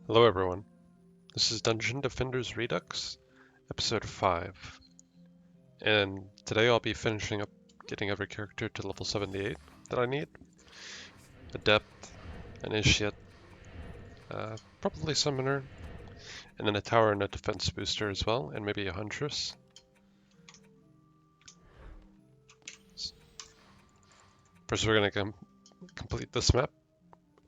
Hello everyone, this is Dungeon Defenders Redux, episode 5, and today I'll be finishing up getting every character to level 78 that I need. Adept, Initiate, probably Summoner, and then a Tower and a Defense Booster as well, and maybe a Huntress. First we're going to complete this map,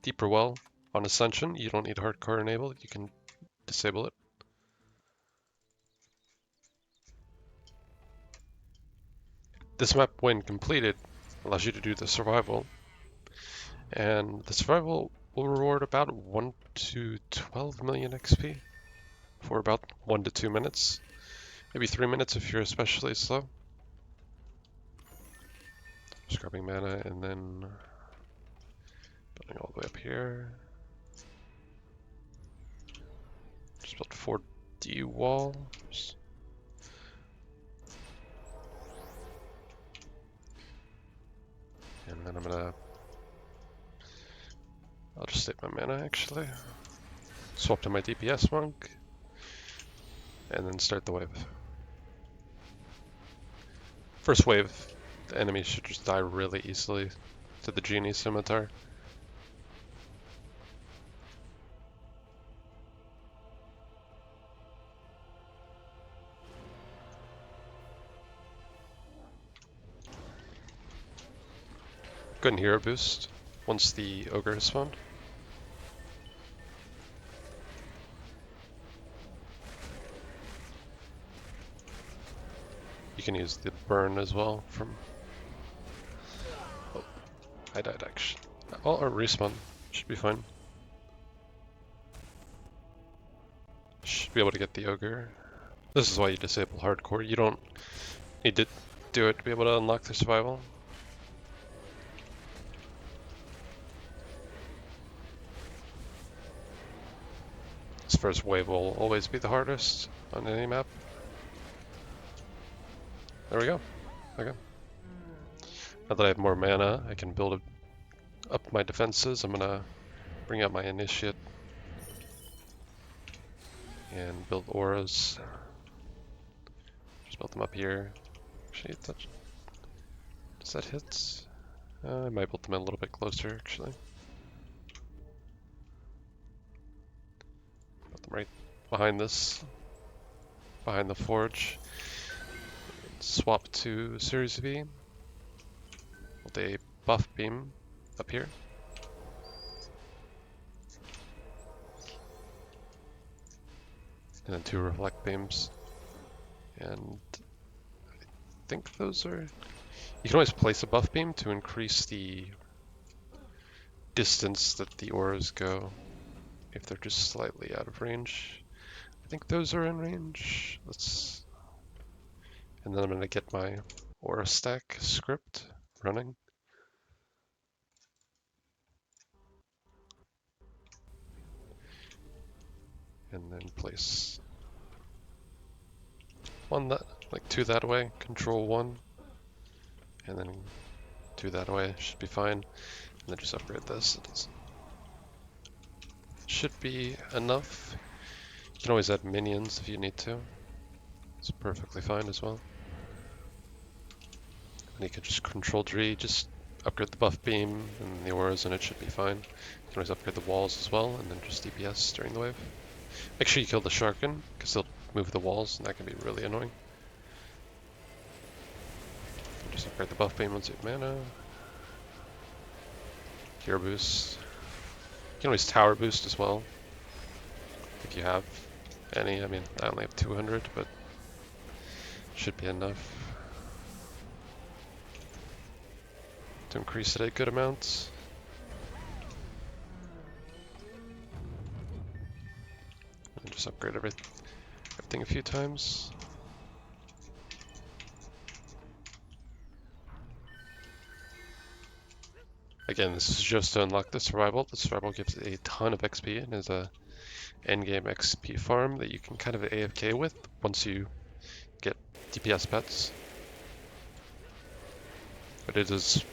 Deeper Well, on Ascension. You don't need Hardcore enabled, you can disable it. This map, when completed, allows you to do the survival, and the survival will reward about 1 to 12 million XP for about 1 to 2 minutes, maybe 3 minutes if you're especially slow. Just grabbing mana and then building all the way up here. Just built 4D walls. And then I'll just save my mana actually. Swap to my DPS monk. And then start the wave. First wave, the enemy should just die really easily to the Genie Scimitar. Go ahead and hero boost once the ogre has spawned. You can use the burn as well from... Oh, I died actually. Oh, or respawn. Should be fine. Should be able to get the ogre. This is why you disable hardcore. You don't need to do it to be able to unlock the survival. This first wave will always be the hardest on any map. There we go. Okay. Now that I have more mana, I can build up my defenses. I'm gonna bring out my initiate and build auras. Just build them up here. Actually, does that hit? I might build them a little bit closer, actually. Build them right behind this, behind the forge. Swap to Series V. Build a buff beam up here. And then 2 reflect beams. And I think those are... You can always place a buff beam to increase the distance that the auras go if they're just slightly out of range. I think those are in range. And then I'm going to get my aura stack script running. And then place 2 that way, control 1, and then 2 that way, should be fine. And then just upgrade this. It should be enough. You can always add minions if you need to. It's perfectly fine as well. And you can just control G, just upgrade the buff beam and the auras and it should be fine. You can always upgrade the walls as well and then just DPS during the wave. Make sure you kill the Sharkin, because they'll move the walls and that can be really annoying. Just upgrade the buff beam once you have mana. Hero boost. You can always tower boost as well, if you have any. I mean, I only have 200, but should be enough to increase it a good amount. And just upgrade everything a few times. Again, this is just to unlock the survival. The survival gives a ton of XP and is a endgame XP farm that you can kind of AFK with once you get DPS pets. But it is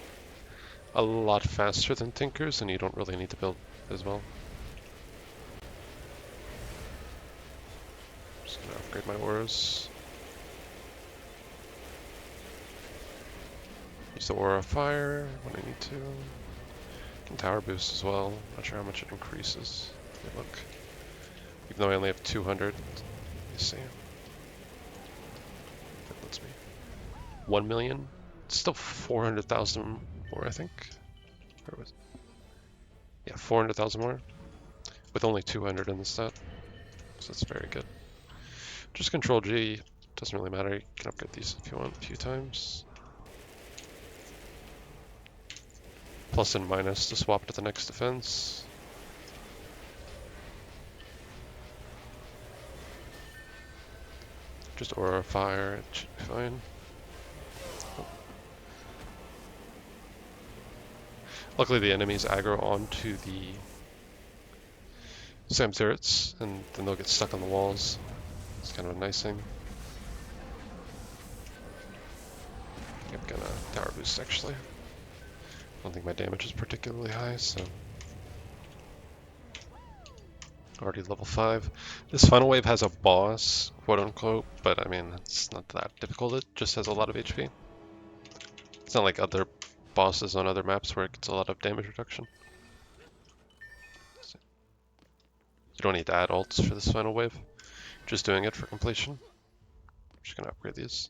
a lot faster than Tinkers and you don't really need to build as well. Just gonna upgrade my auras. Use the aura of fire when I need to. Can tower boost as well. Not sure how much it increases. Let me look. Even though I only have 200. Let me see. That lets me. 1 million. It's still 400,000 more, I think. Or was it? Yeah, 400,000 more. With only 200 in the stat. So that's very good. Just control G. Doesn't really matter. You can upgrade these if you want a few times. Plus and minus to swap to the next defense. Just aura fire, it should be fine. Luckily the enemies aggro onto the Sam turrets, and then they'll get stuck on the walls. It's kind of a nice thing. I'm gonna tower boost actually. I don't think my damage is particularly high, so already level 5. This final wave has a boss, quote unquote, but I mean it's not that difficult. It just has a lot of HP. It's not like other bosses on other maps where it gets a lot of damage reduction. So you don't need to add ults for this final wave. Just doing it for completion. I'm just gonna upgrade these.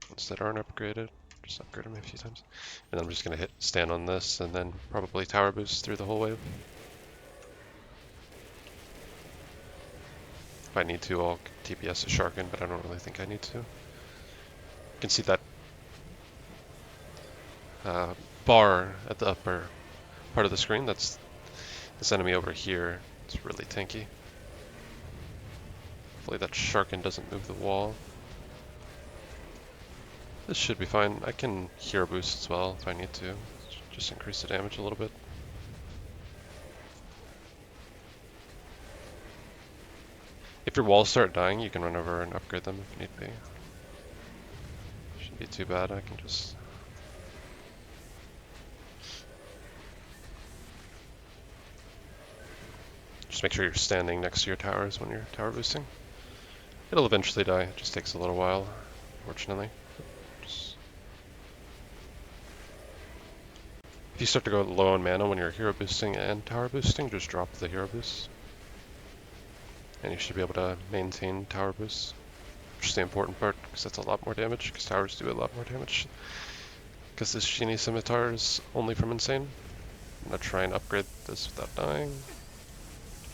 Ones that aren't upgraded, just upgrade them a few times. And I'm just gonna stand on this and then probably tower boost through the whole wave. If I need to, I'll TPS a Sharkin, but I don't really think I need to. You can see that bar at the upper part of the screen. That's this enemy over here. It's really tanky. Hopefully that Sharkin doesn't move the wall. This should be fine. I can hero boost as well if I need to. Just increase the damage a little bit. If your walls start dying, you can run over and upgrade them if need be. Shouldn't be too bad. I can just... Just make sure you're standing next to your towers when you're tower boosting. It'll eventually die. It just takes a little while, fortunately. If you start to go low on mana when you're hero boosting and tower boosting, just drop the hero boost. And you should be able to maintain tower boosts. Which is the important part, because that's a lot more damage, because towers do a lot more damage. Because this Genie Scimitar is only from Insane. I'm going to try and upgrade this without dying.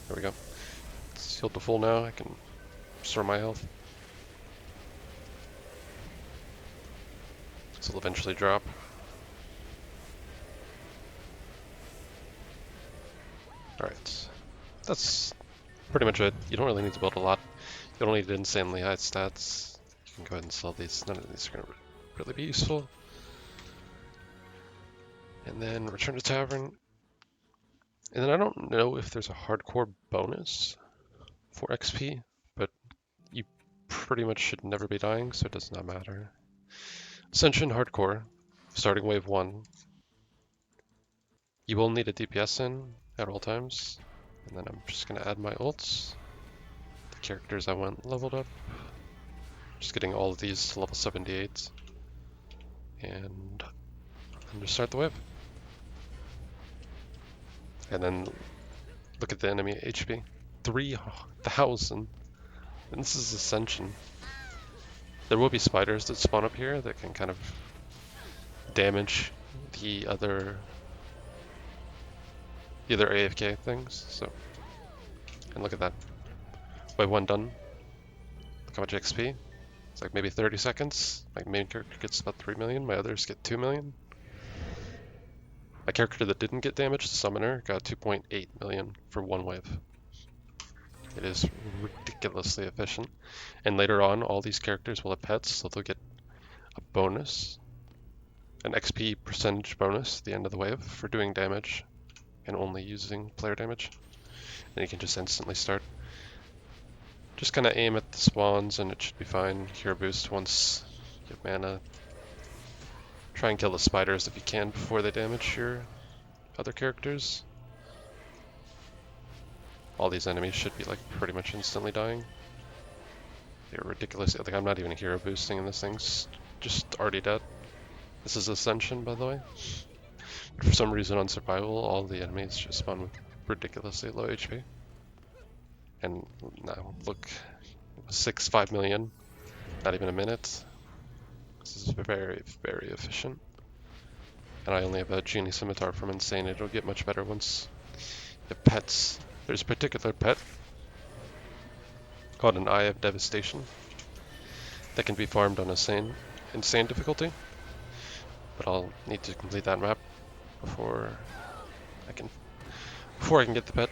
There we go. It's healed to full now, I can restore my health. This will eventually drop. Alright, that's pretty much it. You don't really need to build a lot. You don't need insanely high stats. You can go ahead and sell these. None of these are going to really be useful. And then return to Tavern. And then I don't know if there's a hardcore bonus for XP, but you pretty much should never be dying, so it does not matter. Ascension Hardcore, starting wave 1. You will need a DPS in at all times. And then I'm just going to add my ults. The characters I want leveled up. Just getting all of these to level 78. And I'm just start the wave. And then look at the enemy HP. 3,000. And this is Ascension. There will be spiders that spawn up here that can kind of damage the other AFK things. So, and look at that. Wave 1 done. Look how much XP. It's like maybe 30 seconds. My main character gets about 3 million. My others get 2 million. My character that didn't get damaged, the Summoner, got 2.8 million for one wave. It is ridiculously efficient. And later on, all these characters will have pets, so they'll get a bonus, an XP percentage bonus at the end of the wave for doing damage and only using player damage. And you can just instantly start. Just kind of aim at the spawns and it should be fine. Hero boost once you have mana. Try and kill the spiders if you can before they damage your other characters. All these enemies should be like pretty much instantly dying. They're ridiculous. Like, I'm not even hero boosting, and this thing's just already dead. This is Ascension, by the way. For some reason on survival, all the enemies just spawn with ridiculously low HP. And now, look, 5 million, not even a minute. This is very, very efficient. And I only have a Genie Scimitar from Insane. It'll get much better once the pets. There's a particular pet called an Eye of Devastation that can be farmed on insane difficulty. But I'll need to complete that map before I can get the pet.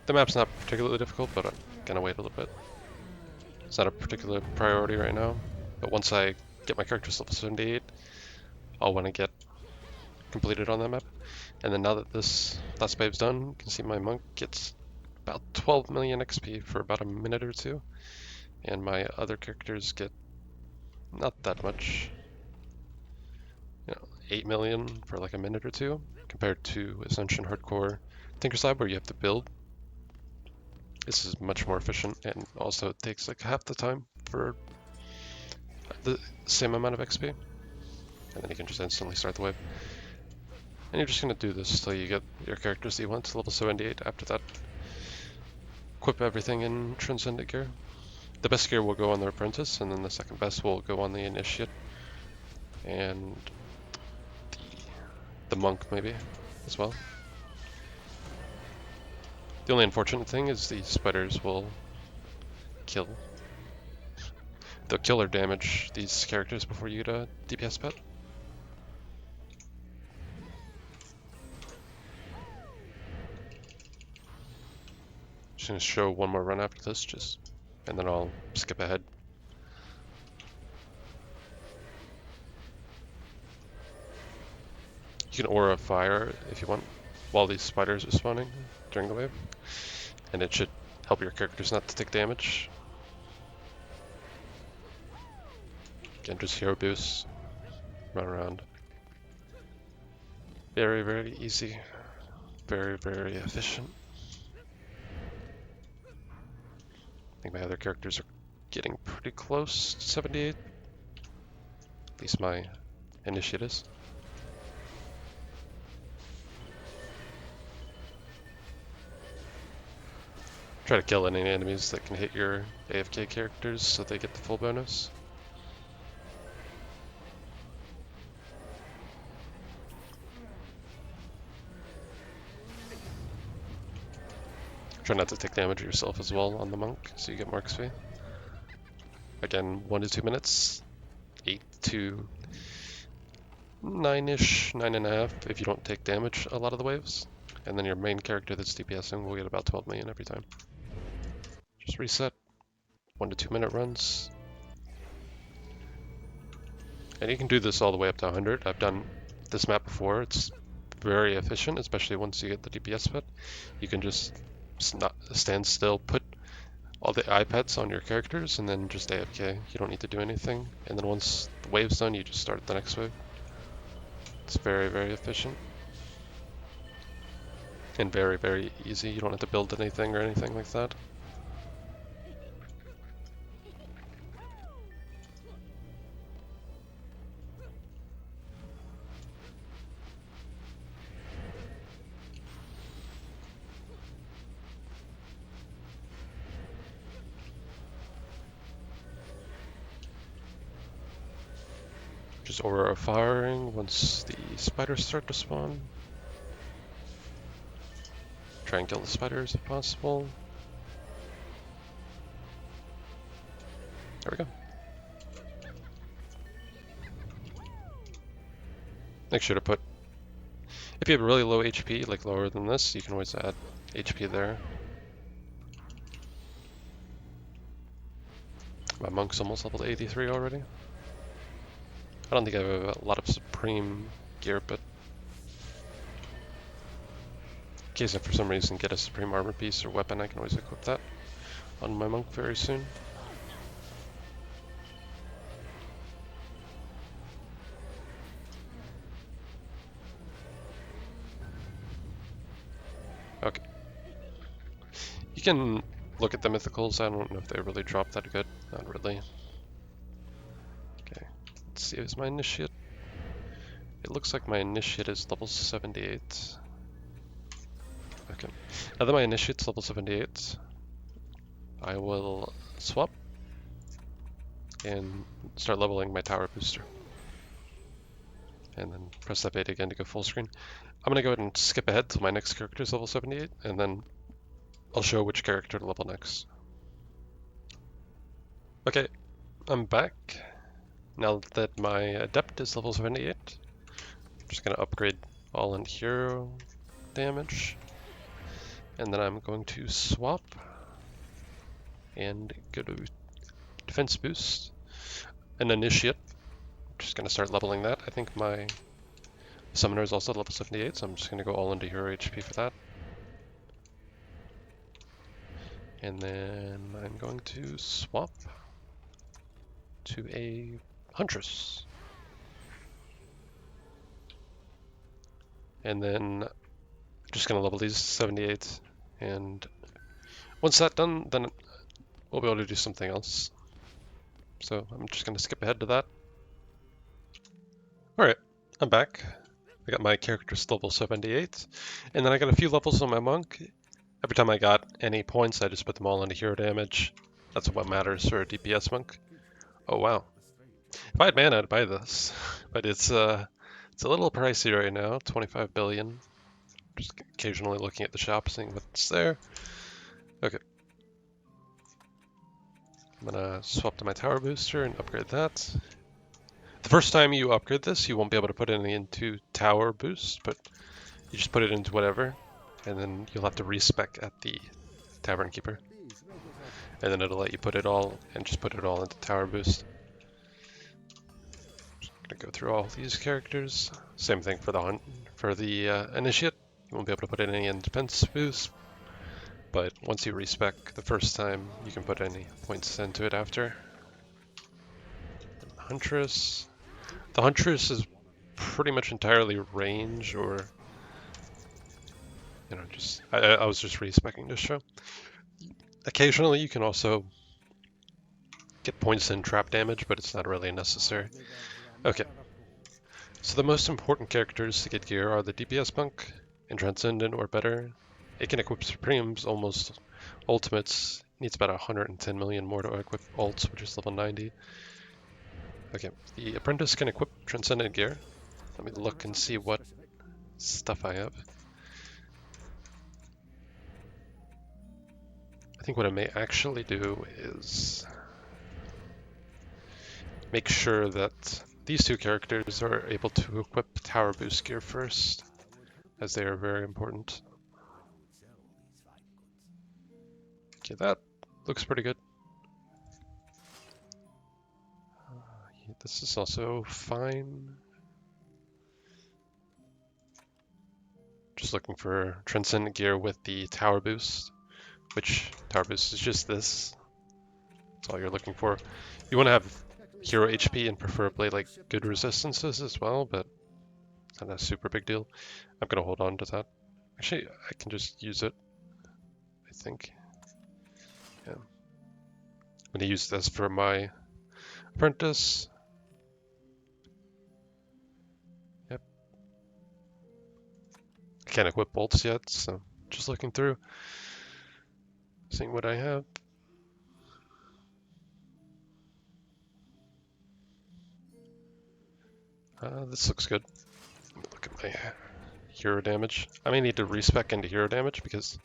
The map's not particularly difficult, but I'm gonna wait a little bit. It's not a particular priority right now, but once I get my character's level 78, I'll want to get completed on that map. And then now that this last wave's done, you can see my monk gets about 12 million XP for about a minute or two, and my other characters get not that much, 8 million for like a minute or two, compared to Ascension Hardcore Tinkerside where you have to build. This is much more efficient, and also it takes like half the time for the same amount of XP. And then you can just instantly start the wave. And you're just going to do this till you get your characters that you want to level 78. After that, equip everything in Transcendent gear. The best gear will go on the Apprentice, and then the second best will go on the Initiate. And the Monk maybe, as well. The only unfortunate thing is the spiders will kill. They'll kill or damage these characters before you get a DPS pet. Just gonna show one more run after this, and then I'll skip ahead. You can aura fire if you want while these spiders are spawning during the wave, and it should help your characters not to take damage. Again, just hero boost, run around. Very, very easy, very, very efficient. I think my other characters are getting pretty close to 78. At least my Initiate is. Try to kill any enemies that can hit your AFK characters so they get the full bonus. Try not to take damage yourself as well on the monk, so you get more XP. Again, 1 to 2 minutes, 8 to 9-ish, 9.5 if you don't take damage a lot of the waves. And then your main character that's DPSing will get about 12 million every time. Just reset, 1 to 2 minute runs. And you can do this all the way up to 100. I've done this map before. It's very efficient, especially once you get the DPS pet. You can just stand still, put all the iPads on your characters, and then just AFK. You don't need to do anything. And then once the wave's done, you just start the next wave. It's very, very efficient. And very, very easy. You don't have to build anything or anything like that. Just aura firing once the spiders start to spawn. Try and kill the spiders if possible. There we go. Make sure to put, if you have really low HP, like lower than this, you can always add HP there. My monk's almost leveled 83 already. I don't think I have a lot of Supreme gear, but in case I for some reason get a Supreme armor piece or weapon, I can always equip that on my monk very soon. Okay. You can look at the mythicals. I don't know if they really drop that good. Not really. Okay, let's see, is my initiate? It looks like my initiate is level 78. Okay, now that my initiate's level 78, I will swap and start leveling my tower booster. And then press that beta again to go full screen. I'm going to go ahead and skip ahead till my next character is level 78, and then I'll show which character to level next. Okay, I'm back. Now that my Adept is level 78, I'm just going to upgrade all in hero damage. And then I'm going to swap and go to defense boost and initiate. I'm just going to start leveling that. I think my summoner is also level 78, so I'm just going to go all into hero HP for that. And then I'm going to swap to a Huntress. And then I'm just going to level these 78. And once that's done, then we'll be able to do something else. So I'm just going to skip ahead to that. Alright, I'm back. I got my character's level 78. And then I got a few levels on my monk. Every time I got any points, I just put them all into hero damage. That's what matters for a DPS monk. Oh wow. If I had mana, I'd buy this. But it's a little pricey right now, 25 billion. Just occasionally looking at the shop, seeing what's there. Okay. I'm gonna swap to my tower booster and upgrade that. The first time you upgrade this, you won't be able to put it into tower boost, but you just put it into whatever, and then you'll have to respec at the Tavern Keeper. And then it'll let you put it all, and just put it all into tower boost. Just gonna go through all these characters. Same thing for the initiate. You won't be able to put any in defense boost, but once you respec the first time, you can put any points into it after. Huntress. The Huntress is pretty much entirely range, or just I was just respecing this show. Occasionally, you can also get points in trap damage, but it's not really necessary. Okay. So the most important characters to get gear are the DPS monk and Transcendent or better. It can equip Supremes, almost ultimates. It needs about 110 million more to equip ults, which is level 90. Okay, the apprentice can equip Transcendent gear. Let me look and see what stuff I have. I think what I may actually do is make sure that these two characters are able to equip tower boost gear first, as they are very important. Okay, that looks pretty good. This is also fine. Just looking for Transcendent gear with the tower boost, which tower boost is just this. That's all you're looking for. You want to have hero HP and preferably like good resistances as well, but it's not a super big deal. I'm gonna hold on to that. Actually, I can just use it, I think. Yeah. I'm gonna use this for my apprentice. Yep. I can't equip bolts yet, so just looking through, seeing what I have. This looks good. Look at my hero damage. I may need to respec into hero damage because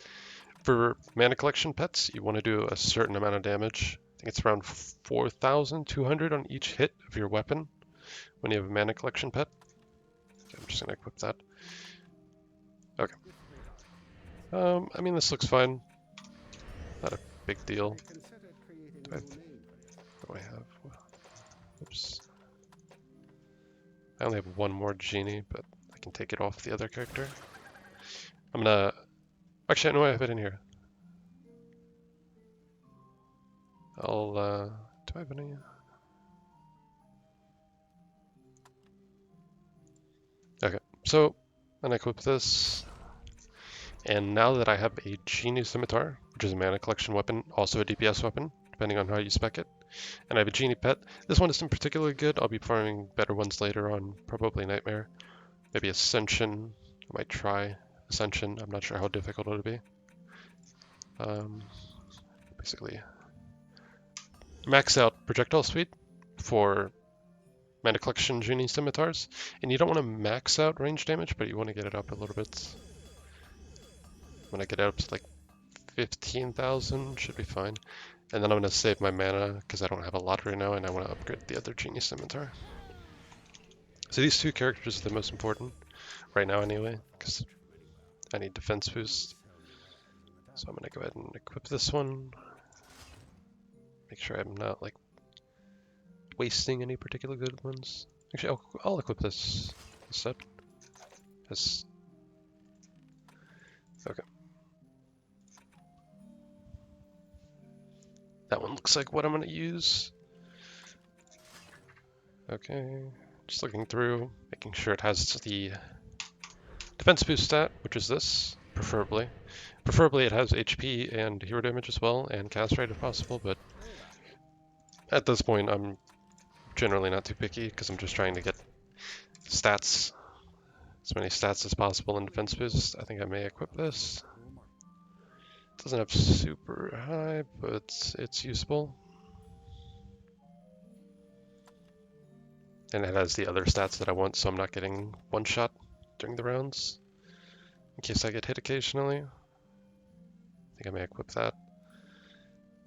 for mana collection pets, you want to do a certain amount of damage. I think it's around 4,200 on each hit of your weapon when you have a mana collection pet. Okay, I'm just going to equip that. Okay. I mean, this looks fine. Not a big deal. What do I have? Oops. I only have one more genie, but I can take it off the other character. I'm gonna... Actually, I know I have it in here. I'll, do I have any? Okay, so, I'm gonna equip this. And now that I have a genie scimitar, which is a mana collection weapon, also a DPS weapon, depending on how you spec it. And I have a Genie Pet. This one isn't particularly good. I'll be farming better ones later on, probably Nightmare. Maybe Ascension. I might try Ascension. I'm not sure how difficult it'll be. Basically, max out projectile speed for mana collection Genie Scimitars. And you don't want to max out range damage, but you want to get it up a little bit. When I get it up to like 15,000, should be fine. And then I'm going to save my mana because I don't have a lot right now and I want to upgrade the other Genie Scimitar. So these two characters are the most important right now anyway, because I need defense boost. So I'm going to go ahead and equip this one. Make sure I'm not like wasting any particular good ones. Actually, I'll equip this instead. Okay. That one looks like what I'm going to use. Okay, just looking through, making sure it has the defense boost stat, which is this, preferably. Preferably it has HP and hero damage as well, and cast rate if possible, but at this point I'm generally not too picky, because I'm just trying to get stats, as many stats as possible in defense boost. I think I may equip this. Doesn't have super high, but it's useful. And it has the other stats that I want, so I'm not getting one shot during the rounds, in case I get hit occasionally. I think I may equip that.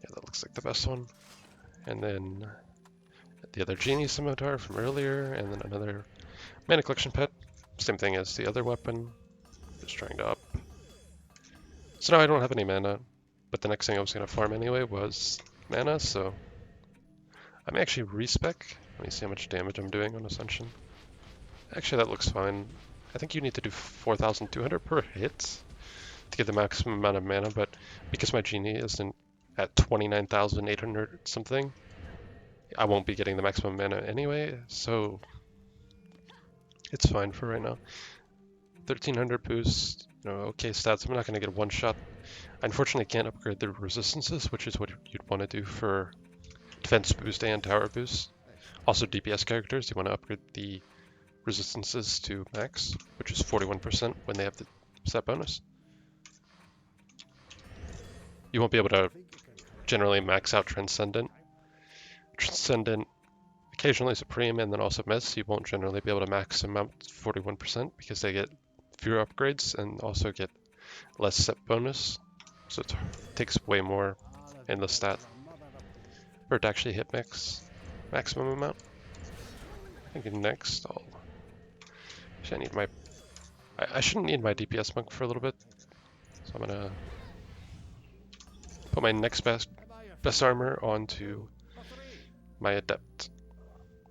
Yeah, that looks like the best one. And then the other Genie Scimitar from earlier, and then another mana collection pet. Same thing as the other weapon, just trying to up. So now I don't have any mana, but the next thing I was going to farm anyway was mana, so I may actually respec. Let me see how much damage I'm doing on Ascension. Actually, that looks fine. I think you need to do 4,200 per hit to get the maximum amount of mana, but because my Genie isn't at 29,800 something, I won't be getting the maximum mana anyway, so it's fine for right now. 1,300 boost, okay stats. I'm not going to get one shot. I unfortunately can't upgrade the resistances, which is what you'd want to do for defense boost and tower boost. Also DPS characters, you want to upgrade the resistances to max, which is 41% when they have the stat bonus. You won't be able to generally max out Transcendent. Transcendent, occasionally Supreme, and then also Miss. You won't generally be able to max them out 41% because they get fewer upgrades and also get less set bonus. So it takes way more in the stat for it to actually hit maximum amount. I think next I need my... I shouldn't need my DPS monk for a little bit. So I'm gonna put my next best armor onto my adept,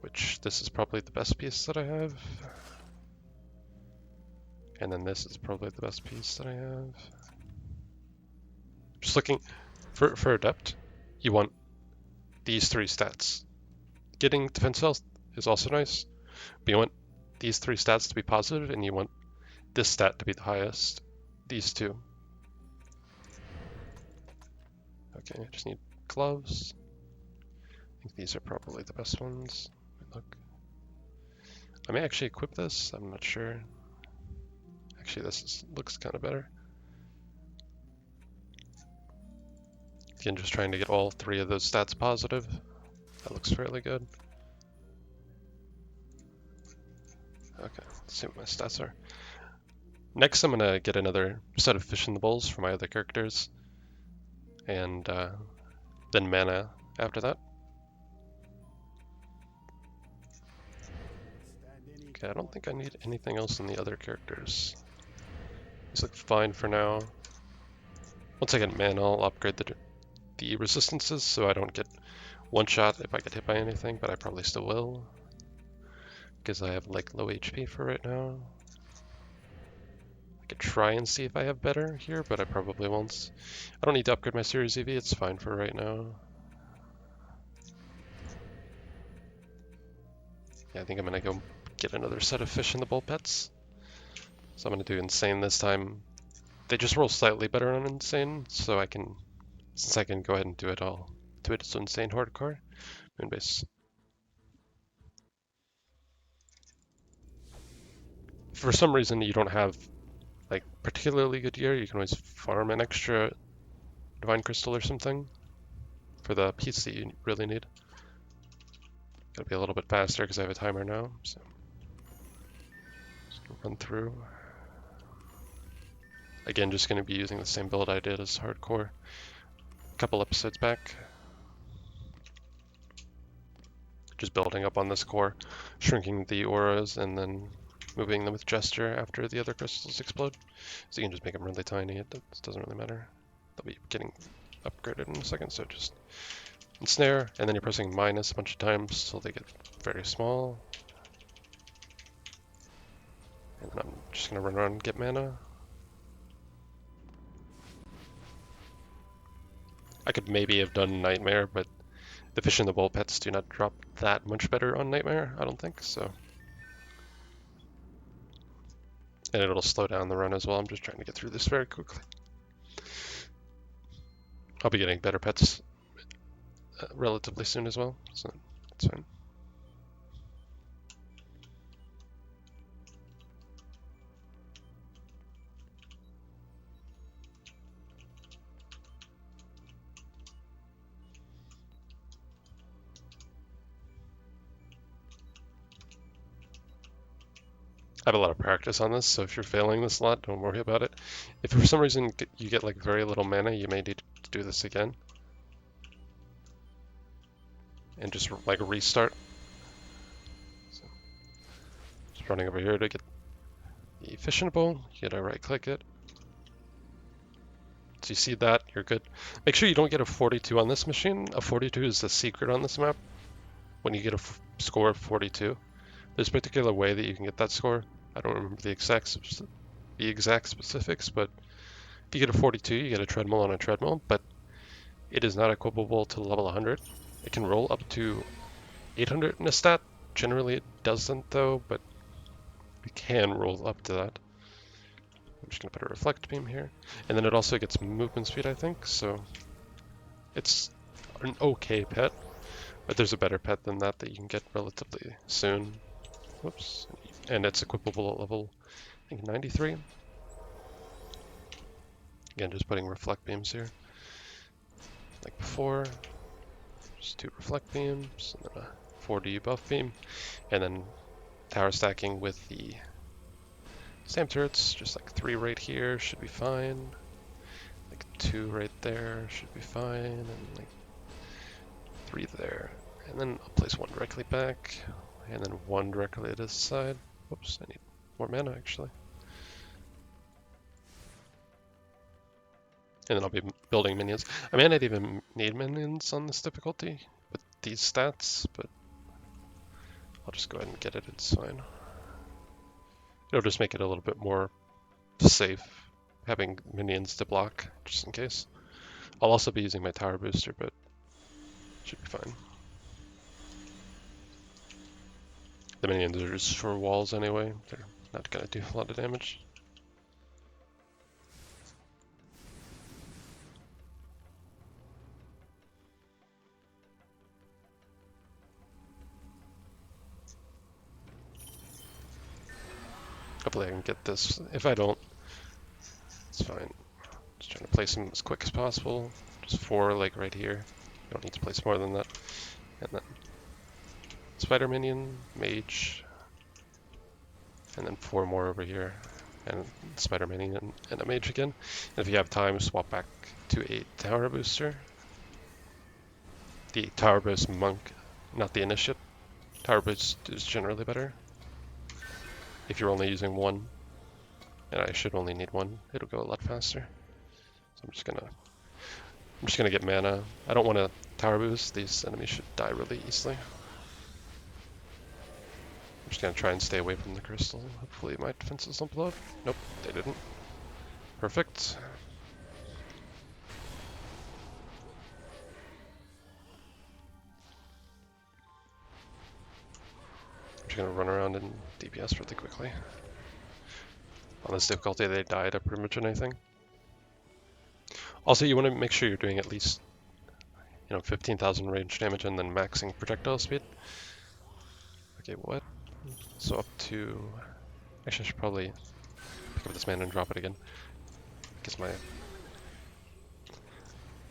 which this is probably the best piece that I have. And then this is probably the best piece that I have. Just looking for adept, you want these three stats. Getting defense health is also nice, but you want these three stats to be positive, and you want this stat to be the highest. These two. Okay, I just need gloves. I think these are probably the best ones. Look. I may actually equip this, I'm not sure. Actually, this looks kind of better. Again, just trying to get all three of those stats positive. That looks fairly good. Okay, let's see what my stats are. Next, I'm gonna get another set of fish in the bowls for my other characters. And then mana after that. Okay, I don't think I need anything else in the other characters. These look fine for now. Once I get mana, I'll upgrade the resistances so I don't get one shot if I get hit by anything, but I probably still will. Because I have like low HP for right now. I could try and see if I have better here, but I probably won't. I don't need to upgrade my Series EV, it's fine for right now. Yeah, I think I'm gonna go get another set of fish in the bowl pets. So I'm gonna do Insane this time. They just roll slightly better on Insane, so I can Since I can go ahead and do it all, do it as Insane Hardcore, Moonbase. If for some reason you don't have like particularly good gear, you can always farm an extra Divine Crystal or something for the piece that you really need. Gotta be a little bit faster because I have a timer now, so just gonna run through. Again, just gonna be using the same build I did as Hardcore a couple episodes back. Just building up on this core, shrinking the auras, and then moving them with gesture after the other crystals explode. So you can just make them really tiny, it doesn't really matter. They'll be getting upgraded in a second, so just ensnare, and then you're pressing minus a bunch of times till they get very small. And then I'm just gonna run around and get mana. I could maybe have done Nightmare, but the fish and the bowl pets do not drop that much better on Nightmare, I don't think, so. And it'll slow down the run as well. I'm just trying to get through this very quickly. I'll be getting better pets relatively soon as well, so that's fine. I have a lot of practice on this, so if you're failing this a lot, don't worry about it. If for some reason you get like very little mana, you may need to do this again. And just like restart. So, just running over here to get the fish in a bowl. You gotta right click it. So you see that, you're good. Make sure you don't get a 42 on this machine. A 42 is the secret on this map. When you get a score of 42, there's a particular way that you can get that score. I don't remember the exact specifics, but if you get a 42, you get a treadmill on a treadmill, but it is not equipable to level 100. It can roll up to 800 in a stat. Generally it doesn't though, but it can roll up to that. I'm just gonna put a reflect beam here. And then it also gets movement speed, I think, so it's an okay pet, but there's a better pet than that you can get relatively soon. Whoops. And it's equipable at level, I think, 93. Again, just putting reflect beams here. Like before, just 2 reflect beams, and then a 4D buff beam, and then tower stacking with the stamp turrets, just like 3 right here should be fine. Like 2 right there should be fine, and like 3 there. And then I'll place 1 directly back, and then 1 directly at this side. Whoops, I need more mana actually. And then I'll be building minions. I may not even need minions on this difficulty with these stats, but I'll just go ahead and get it, it's fine. It'll just make it a little bit more safe having minions to block, just in case. I'll also be using my tower booster, but it should be fine. The minions are just for walls anyway, they're not gonna do a lot of damage. Hopefully I can get this. If I don't, it's fine. Just trying to place them as quick as possible. Just 4 like right here. You don't need to place more than that. And then spider minion, mage, and then 4 more over here. And spider minion and a mage again. And if you have time, swap back to a tower booster. The tower boost monk, not the initiate. Tower boost is generally better. If you're only using 1, and I should only need 1, it'll go a lot faster. So I'm just gonna get mana. I don't want to tower boost. These enemies should die really easily. I'm just gonna try and stay away from the crystal. Hopefully my defenses don't blow up. Nope, they didn't. Perfect. I'm just gonna run around and DPS really quickly. On this difficulty, they died at pretty much anything. Also, you want to make sure you're doing at least, 15,000 range damage and then maxing projectile speed. Okay, what? So up to... Actually, I should probably pick up this mana and drop it again. Because my...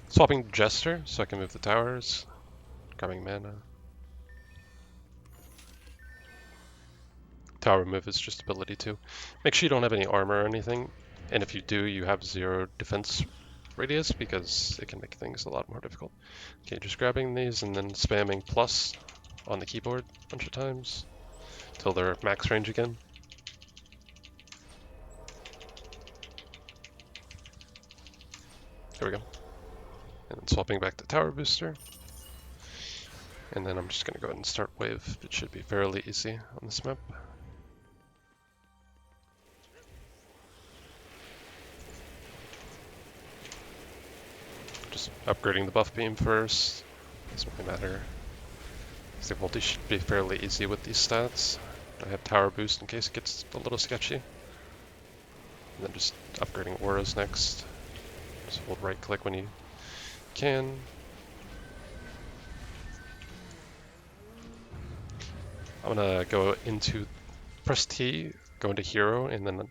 Swapping Jester, so I can move the towers. Grabbing mana. Tower move is just ability too. Make sure you don't have any armor or anything. And if you do, you have 0 defense radius because it can make things a lot more difficult. Okay, just grabbing these and then spamming plus on the keyboard a bunch of times till they're max range again. There we go. And then swapping back to tower booster. And then I'm just going to go ahead and start wave. It should be fairly easy on this map. Just upgrading the buff beam first. Doesn't really matter. The multi should be fairly easy with these stats. I have tower boost in case it gets a little sketchy. And then just upgrading auras next. Just hold right click when you can. I'm gonna go into press T, go into hero, and then I'm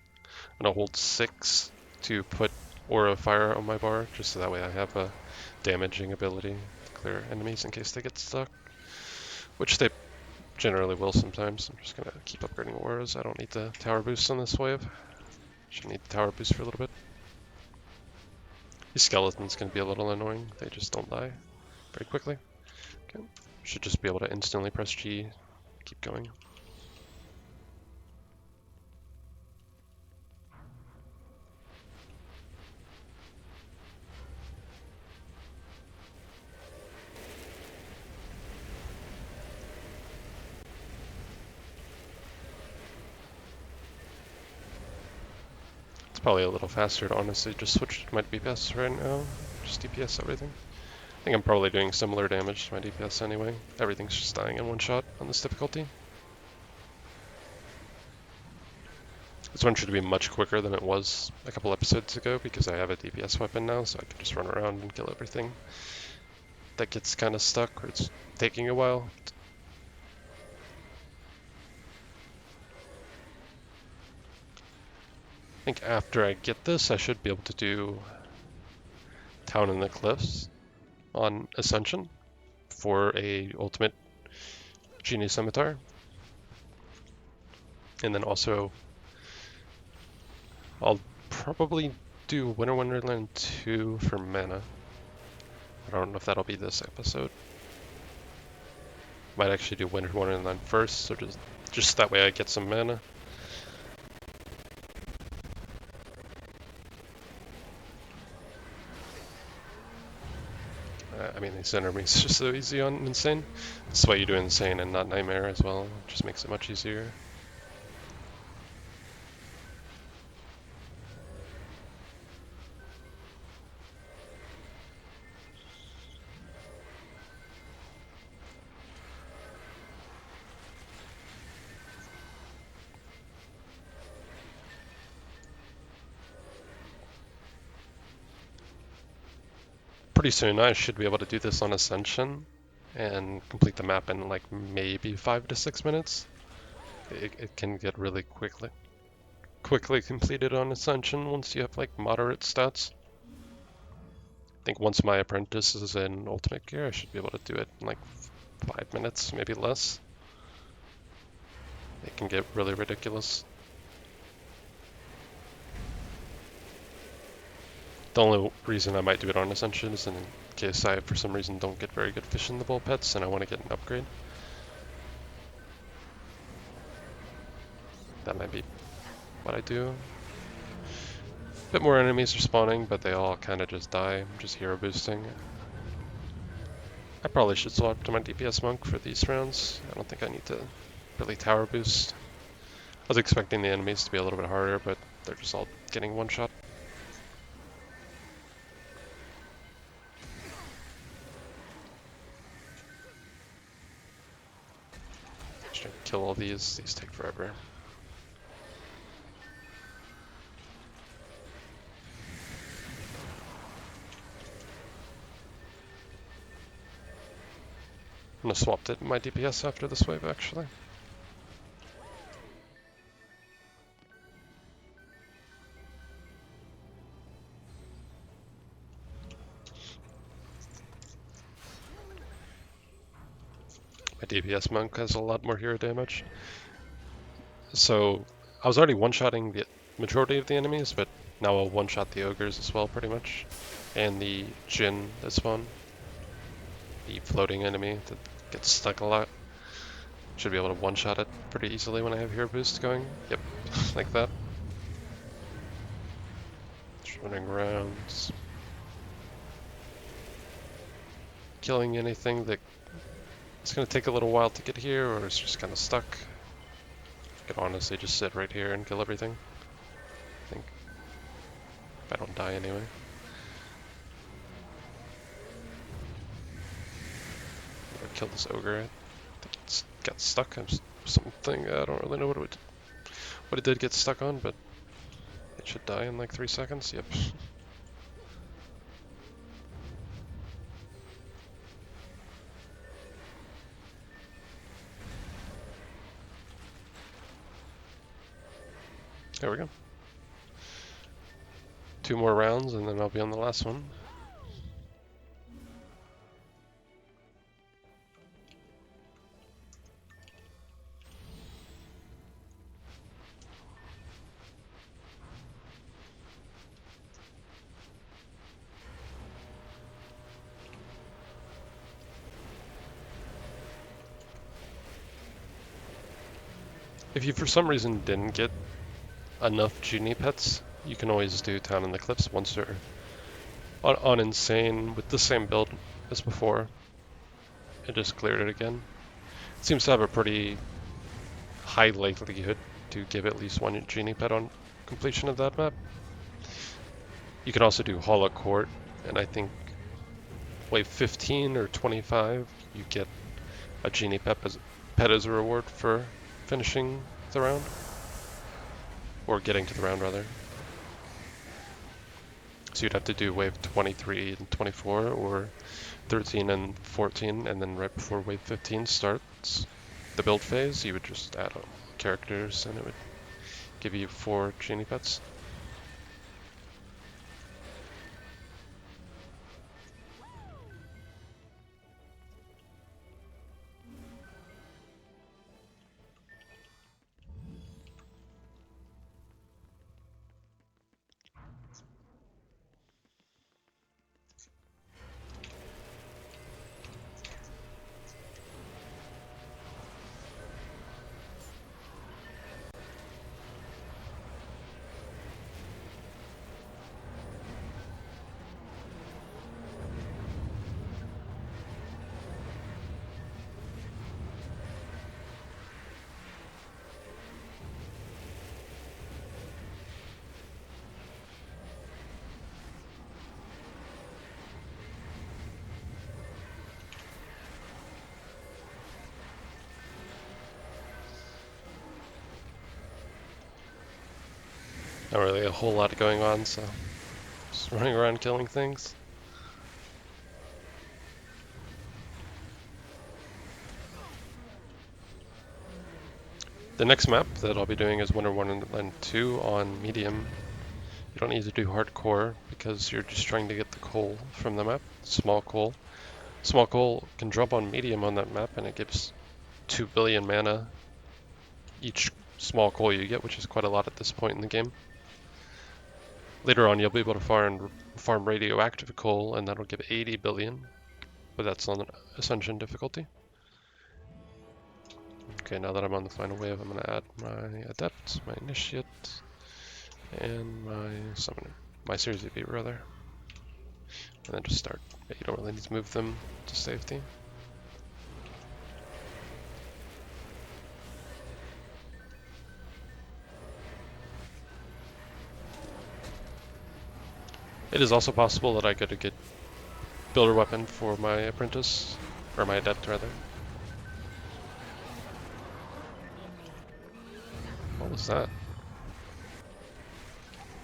gonna hold 6 to put aura of fire on my bar, just so that way I have a damaging ability to clear enemies in case they get stuck. Which they generally will sometimes. I'm just gonna keep upgrading auras. I don't need the tower boost on this wave. Should need the tower boost for a little bit. These skeletons can be a little annoying. They just don't die very quickly. Okay. Should just be able to instantly press G, keep going. It's probably a little faster to honestly just switch to my DPS right now. Just DPS everything. I think I'm probably doing similar damage to my DPS anyway. Everything's just dying in one shot on this difficulty. This one should be much quicker than it was a couple episodes ago because I have a DPS weapon now, so I can just run around and kill everything that gets kind of stuck or it's taking a while. I think after I get this, I should be able to do Town in the Cliffs on Ascension for a ultimate Genie Scimitar. And then also, I'll probably do Winter Wonderland 2 for mana. I don't know if that'll be this episode. Might actually do Winter Wonderland first, so just that way I get some mana. I mean, these enemies are just so easy on Insane. That's why you do Insane and not Nightmare as well. It just makes it much easier. Pretty soon I should be able to do this on Ascension and complete the map in like maybe 5 to 6 minutes. It can get really quickly completed on Ascension once you have like moderate stats. I think once my apprentice is in Ultimate Gear, I should be able to do it in like 5 minutes, maybe less. It can get really ridiculous. The only reason I might do it on Ascension is in case I, for some reason, don't get very good fish in the bowl pets and I want to get an upgrade. That might be what I do. A bit more enemies are spawning, but they all kind of just die. I'm just hero boosting. I probably should swap to my DPS monk for these rounds. I don't think I need to really tower boost. I was expecting the enemies to be a little bit harder, but they're just all getting one shot. Just trying to kill all these take forever. gonna swap my DPS after this wave, actually. My DPS monk has a lot more hero damage. So I was already one-shotting the majority of the enemies, but now I'll one-shot the ogres as well, pretty much. And the Jinn that spawn. The floating enemy that gets stuck a lot. Should be able to one-shot it pretty easily when I have hero boost going. Yep, like that. Just running around. Killing anything that it's going to take a little while to get here, or it's just kind of stuck. I could honestly just sit right here and kill everything. I think. If I don't die anyway. I'll kill this ogre. I think it's got stuck on something. I don't really know what it did get stuck on, but it should die in like 3 seconds. Yep. There we go. 2 more rounds and then I'll be on the last one. If you for some reason didn't get enough genie pets, you can always do Town in the Cliffs once you're on Insane with the same build as before. It just cleared it again. It seems to have a pretty high likelihood to give at least 1 genie pet on completion of that map. You can also do Hollow Court, and I think wave 15 or 25 you get a genie pet as a reward for finishing the round. Or getting to the round, rather. So you'd have to do wave 23 and 24, or 13 and 14, and then right before wave 15 starts the build phase, you would just add characters, and it would give you 4 genie pets. Not really a whole lot going on, so just running around killing things. The next map that I'll be doing is Wonderland 2 on medium. You don't need to do hardcore because you're just trying to get the coal from the map. Small coal. Small coal can drop on medium on that map and it gives 2 billion mana each small coal you get, which is quite a lot at this point in the game. Later on, you'll be able to farm radioactive coal, and that'll give 80 billion, but that's on Ascension difficulty. Okay, now that I'm on the final wave, I'm going to add my Adept, my Initiate, and my Summoner. My Series EV, rather. And then just start. You don't really need to move them to safety. It is also possible that I get a good builder weapon for my apprentice, or my adept rather. What was that?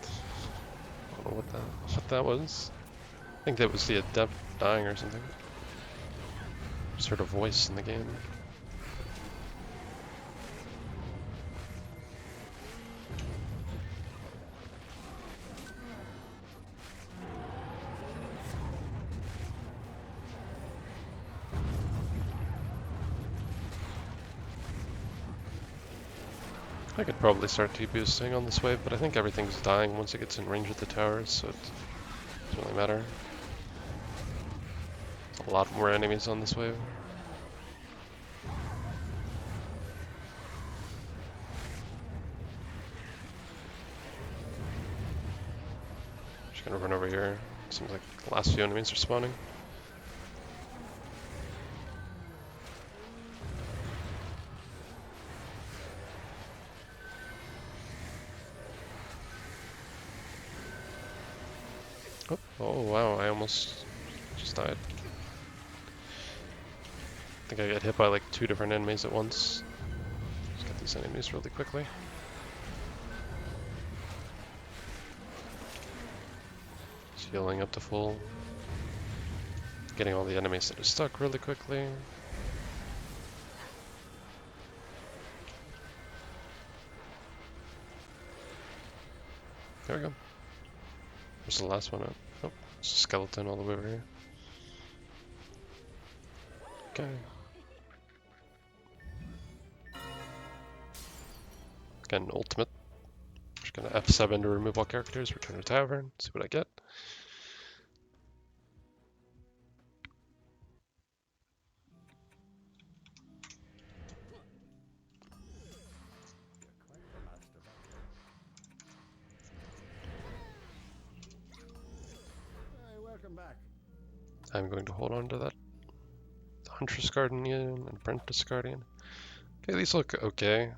I don't know what that was. I think that was the adept dying or something. Just heard a voice in the game. I could probably start T-boosting on this wave, but I think everything's dying once it gets in range of the towers, so it doesn't really matter. A lot more enemies on this wave. Just gonna run over here. Seems like the last few enemies are spawning. Oh wow, I almost just died. I think I got hit by like 2 different enemies at once. Just get these enemies really quickly. Just healing up to full. Getting all the enemies that are stuck really quickly. There we go. Where's the last one at? Oh, it's a skeleton all the way over here. Okay. Got an ultimate. Just gonna F7 to remove all characters, return to Tavern, see what I get. I'm going to hold on to that Huntress Guardian and Apprentice Guardian. Okay, these look okay.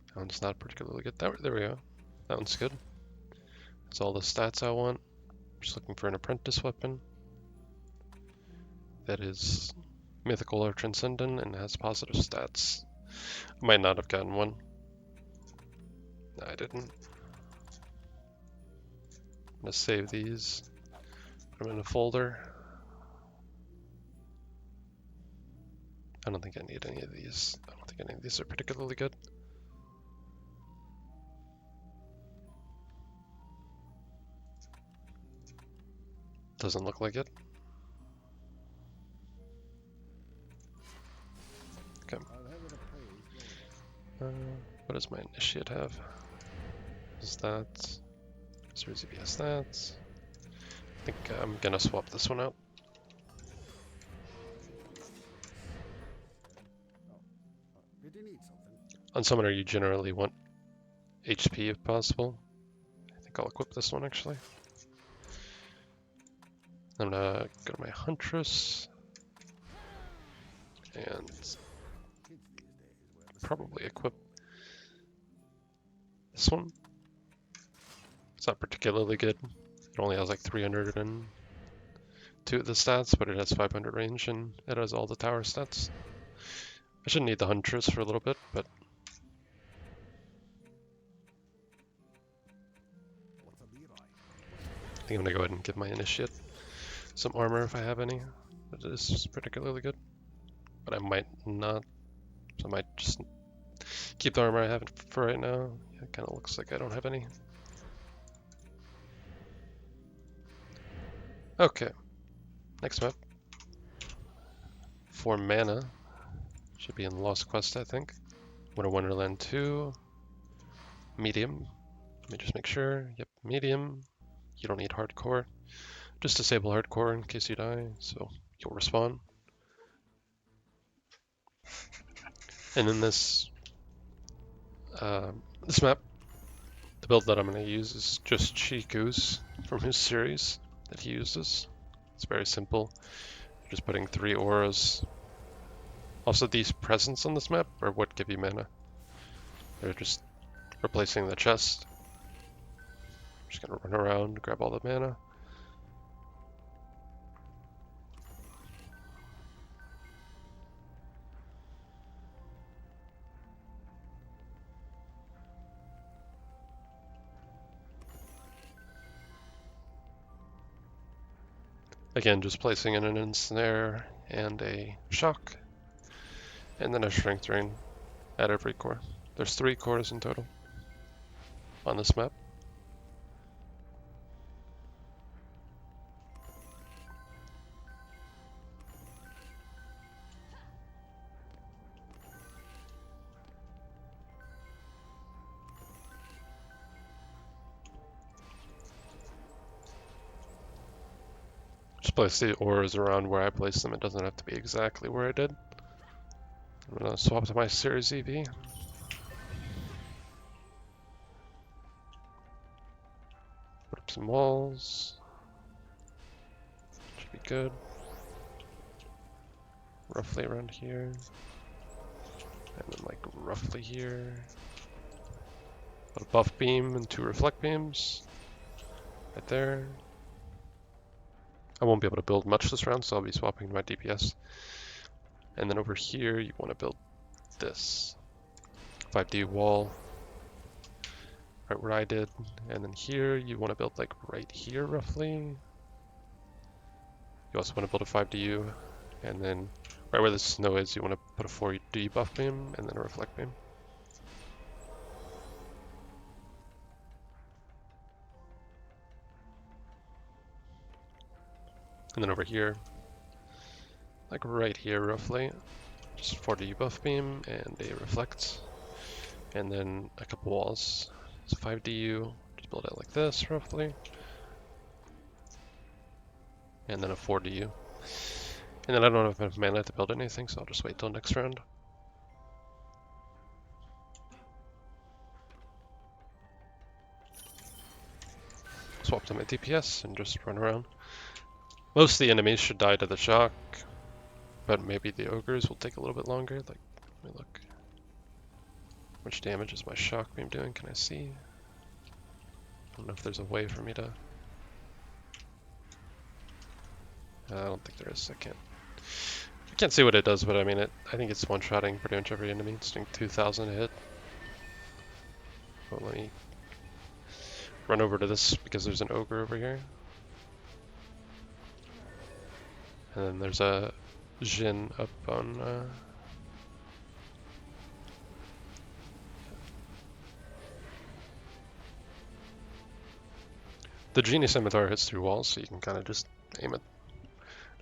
That one's not particularly good. There we go. That one's good. That's all the stats I want. Just looking for an Apprentice weapon that is mythical or transcendent and has positive stats. I might not have gotten one. No, I didn't. I'm gonna save these. Put them in a folder. I don't think I need any of these. I don't think any of these are particularly good. Doesn't look like it. Okay. What does my initiate have? Is that... Series EV has that. I think I'm gonna swap this one out. On Summoner, you generally want HP if possible. I think I'll equip this one actually. I'm gonna go to my Huntress and probably equip this one. It's not particularly good. It only has like 302 of the stats, but it has 500 range and it has all the tower stats. I shouldn't need the Huntress for a little bit, but I think I'm gonna go ahead and give my Initiate some armor if I have any. But it is particularly good. But I might not, so I might just keep the armor I have for right now. Yeah, it kind of looks like I don't have any. Okay, next map. 4 mana. Should be in Lost Quest, I think. Wonderland 2. Medium. Let me just make sure. Yep, medium. You don't need hardcore. Just disable hardcore in case you die, so you'll respawn. And in this this map, the build that I'm going to use is just Chiku's from his series that he uses. It's very simple. Just putting 3 auras. Also, these presents on this map are what give you mana. They're just replacing the chest. Just gonna run around, grab all the mana. Again, just placing in an ensnare and a shock, and then a strength drain at every core. There's 3 cores in total on this map. Just place the ores around where I placed them. It doesn't have to be exactly where I did. I'm gonna swap to my Series EV. Put up some walls. Should be good. Roughly around here. And then like roughly here. Put a buff beam and 2 reflect beams. Right there. I won't be able to build much this round, so I'll be swapping to my DPS. And then over here, you want to build this 5D wall right where I did. And then here, you want to build like right here roughly. You also want to build a 5DU. And then right where the snow is, you want to put a 4D buff beam and then a reflect beam. And then over here, like right here roughly, just 4D buff beam and a reflect. And then a couple walls. So 5DU, just build it like this roughly. And then a 4DU. And then I don't have enough mana to build anything, so I'll just wait till next round. Swap to my DPS and just run around. Most of the enemies should die to the shock, but maybe the ogres will take a little bit longer. Like, let me look. How much damage is my shock beam doing? Can I see? I don't know if there's a way for me to... I don't think there is. I can't see what it does, but I mean, I think it's one-shotting pretty much every enemy. It's doing 2,000 a hit. Well, let me run over to this because there's an ogre over here. And then there's a Jin up on... The Genie Scimitar hits through walls, so you can kind of just aim it.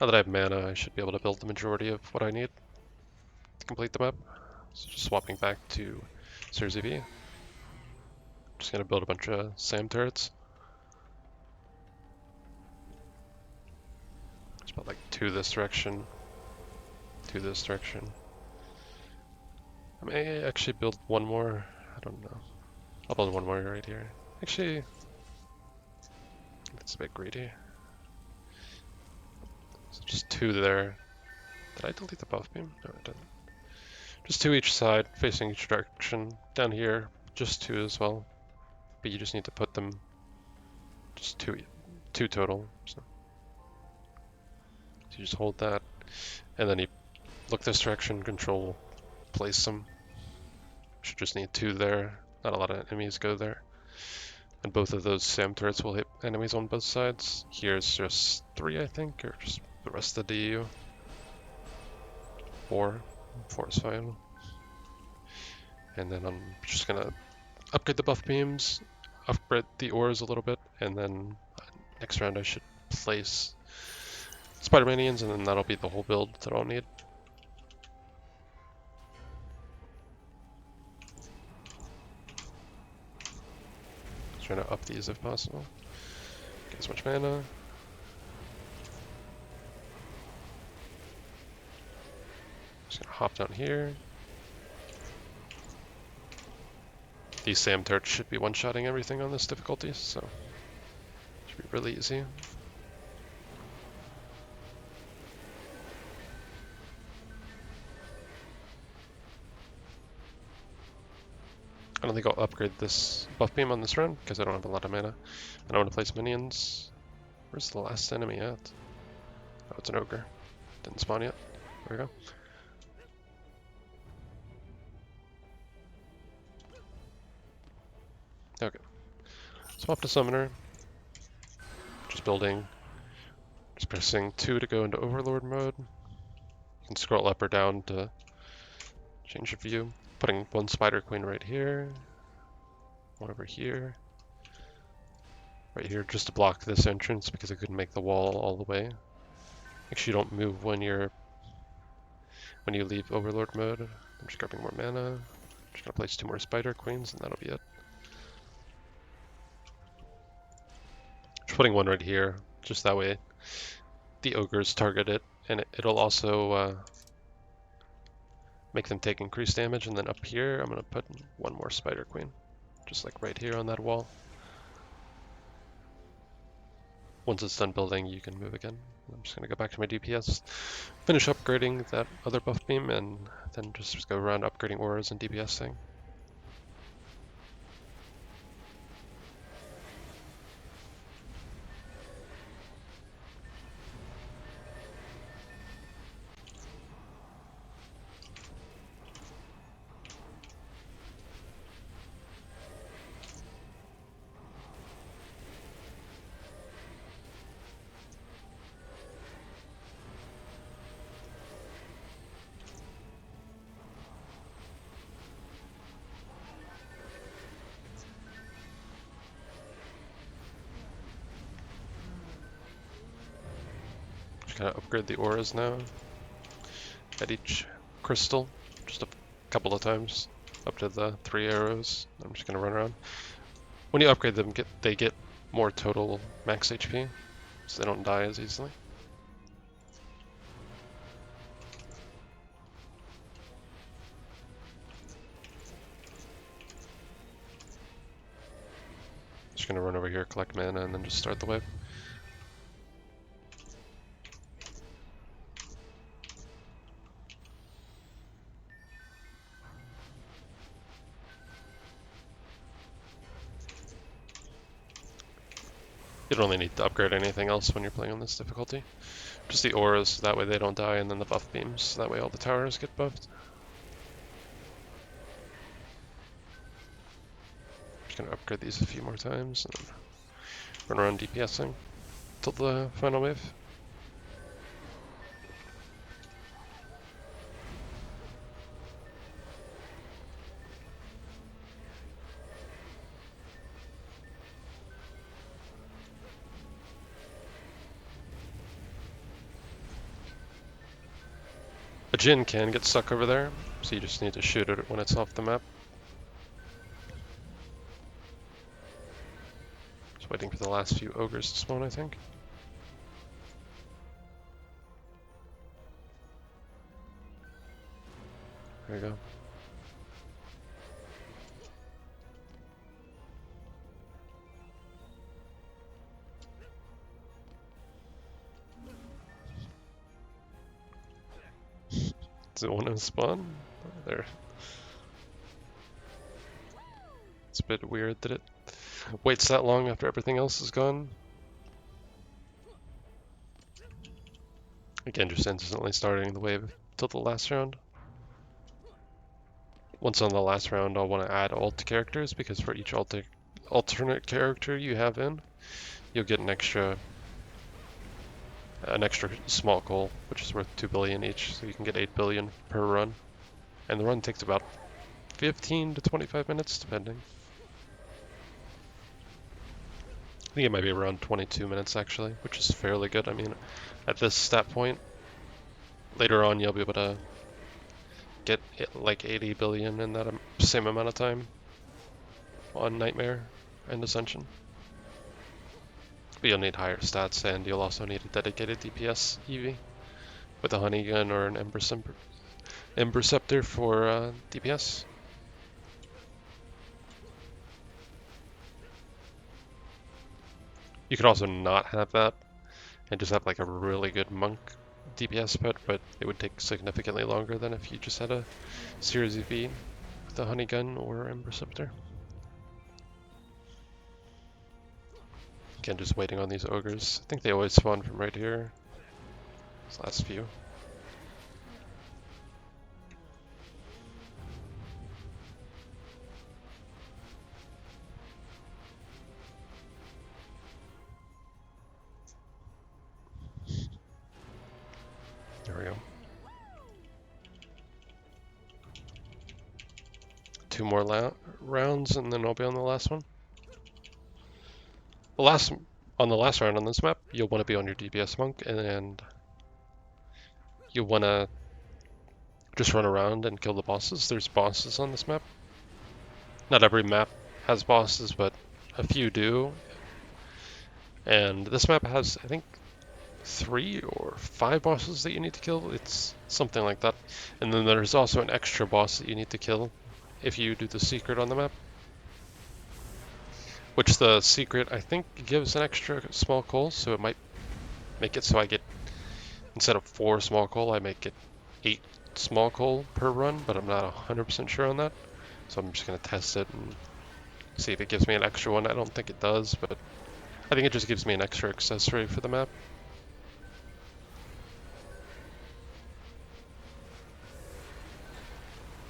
Now that I have mana, I should be able to build the majority of what I need to complete the map. So just swapping back to Series EV. Just gonna build a bunch of SAM turrets. Just about like 2 this direction, 2 this direction. I may actually build one more. I don't know. I'll build one more right here. Actually, that's a bit greedy. So just 2 there. Did I delete the buff beam? No, I didn't. Just 2 each side, facing each direction. Down here, just 2 as well. But you just need to put them just 2 total. So you just hold that, and then you look this direction, control, place them. Should just need 2 there. Not a lot of enemies go there. And both of those SAM turrets will hit enemies on both sides. Here's just 3, I think, or just the rest of the DU. 4 is fine. And then I'm just gonna upgrade the buff beams, upgrade the ores a little bit, and then next round I should place spider minions, and then that'll be the whole build that I'll need. Trying to up these if possible. Get as much mana. Just gonna hop down here. These SAM turrets should be one-shotting everything on this difficulty, so should be really easy. I don't think I'll upgrade this buff beam on this round because I don't have a lot of mana. And I want to place minions. Where's the last enemy at? Oh, it's an ogre. Didn't spawn yet. There we go. Swap to Summoner. Just Just pressing 2 to go into Overlord mode. You can scroll up or down to change your view. Putting one Spider Queen right here, one over here, right here, just to block this entrance because I couldn't make the wall all the way. Make sure you don't move when you leave Overlord mode. I'm just grabbing more mana. Just gonna place 2 more Spider Queens and that'll be it. Just putting one right here, just that way the ogres target it, and it'll also make them take increased damage. And then up here, I'm gonna put one more Spider Queen, just like right here on that wall. Once it's done building, you can move again. I'm just gonna go back to my DPS, finish upgrading that other buff beam, and then just go around upgrading auras and DPSing. Just gotta upgrade the auras now at each crystal, just a couple of times, up to the 3 arrows. I'm just gonna run around. When you upgrade them, they get more total max HP, so they don't die as easily. Just gonna run over here, collect mana, and then just start the wave. You don't really need to upgrade anything else when you're playing on this difficulty. Just the auras, that way they don't die, and then the buff beams, that way all the towers get buffed. Just gonna upgrade these a few more times, and run around DPSing till the final wave. A Jinn can get stuck over there, so you just need to shoot it when it's off the map. Just waiting for the last few ogres to spawn, I think. There you go. Does it want to spawn? There. It's a bit weird that it waits that long after everything else is gone. Again, just instantly starting the wave till the last round. Once on the last round, I'll want to add alt characters, because for each alternate character you have in, you'll get an extra small coal, which is worth 2 billion each, so you can get 8 billion per run. And the run takes about 15 to 25 minutes, depending. I think it might be around 22 minutes actually, which is fairly good. I mean, at this stat point, later on you'll be able to get like 80 billion in that same amount of time on Nightmare and Ascension. But you'll need higher stats, and you'll also need a dedicated DPS EV with a honey gun or an Ember Scepter for DPS. You could also not have that and just have like a really good monk DPS pet, but it would take significantly longer than if you just had a Series EV with a honey gun or Ember Scepter. Again, just waiting on these ogres. I think they always spawn from right here. These last few. There we go. 2 more rounds and then I'll be on the last one. On the last round on this map, you'll want to be on your DPS monk and you'll want to just run around and kill the bosses. There's bosses on this map. Not every map has bosses, but a few do. And this map has, I think, 3 or 5 bosses that you need to kill. It's something like that. And then there's also an extra boss that you need to kill if you do the secret on the map. Which the secret, I think, gives an extra small coal, so it might make it so I get, instead of 4 small coal, I make it 8 small coal per run, but I'm not 100% sure on that. So I'm just going to test it and see if it gives me an extra one. I don't think it does, but I think it just gives me an extra accessory for the map.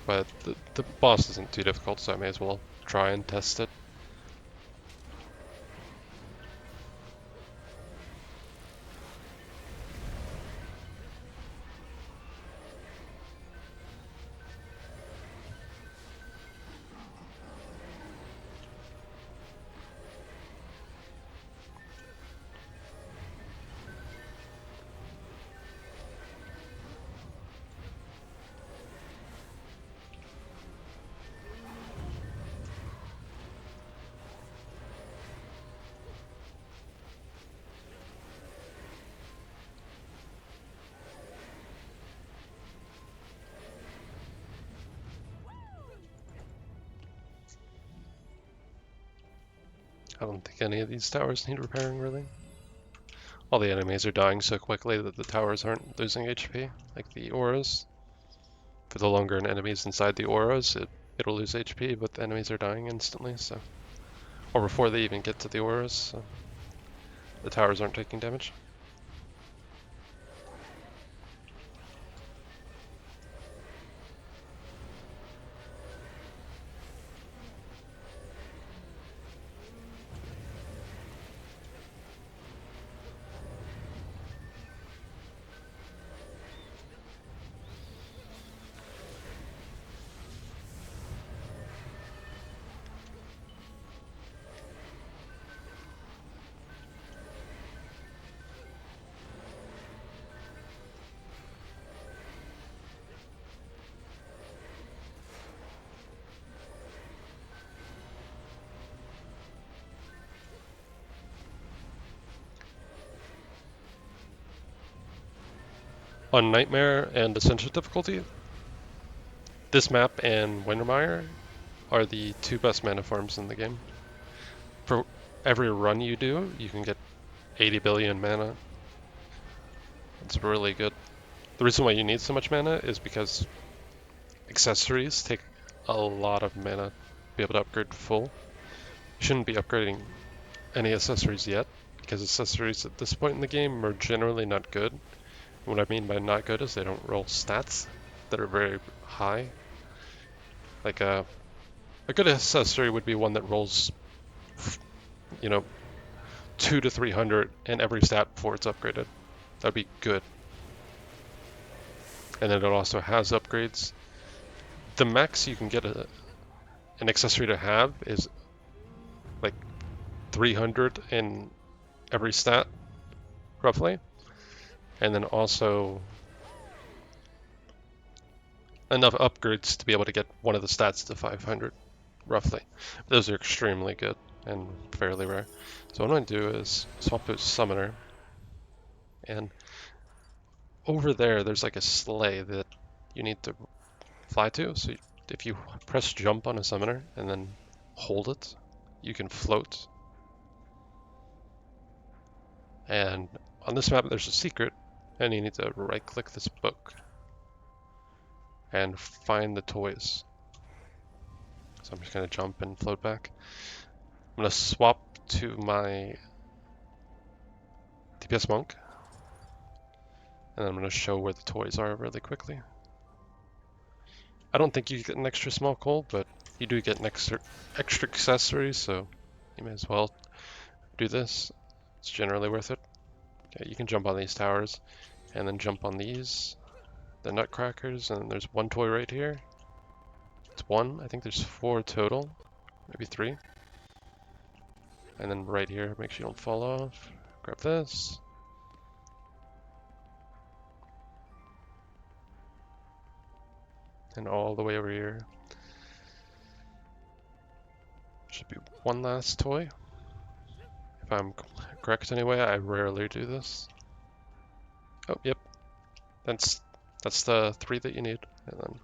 But the boss isn't too difficult, so I may as well try and test it. I don't think any of these towers need repairing, really. All the enemies are dying so quickly that the towers aren't losing HP, like the auras. For the longer an enemy's inside the auras, it'll lose HP, but the enemies are dying instantly, so... Or before they even get to the auras, so the towers aren't taking damage. On Nightmare and Ascension difficulty, this map and Wintermire are the 2 best mana farms in the game. For every run you do, you can get 80 billion mana. It's really good. The reason why you need so much mana is because accessories take a lot of mana to be able to upgrade to full. You shouldn't be upgrading any accessories yet, because accessories at this point in the game are generally not good. What I mean by not good is they don't roll stats that are very high. Like a good accessory would be one that rolls, 200 to 300 in every stat before it's upgraded. That'd be good. And then it also has upgrades. The max you can get an accessory to have is like 300 in every stat, roughly. And then also enough upgrades to be able to get one of the stats to 500, roughly. Those are extremely good and fairly rare. So what I'm going to do is swap to a Summoner. And over there's like a sleigh that you need to fly to. So if you press jump on a Summoner and then hold it, you can float. And on this map there's a secret, and you need to right click this book and find the toys. So I'm just going to jump and float back. I'm going to swap to my DPS monk, and I'm going to show where the toys are really quickly. I don't think you get an extra small coal, but you do get an extra accessory, so you may as well do this. It's generally worth it. Okay, you can jump on these towers. and then jump on these, the nutcrackers, and then there's one toy right here. It's one. I think there's 4 total, maybe 3. And then right here, make sure you don't fall off. Grab this. And all the way over here. Should be one last toy. If I'm correct anyway, I rarely do this. Oh, yep. That's the 3 that you need. And then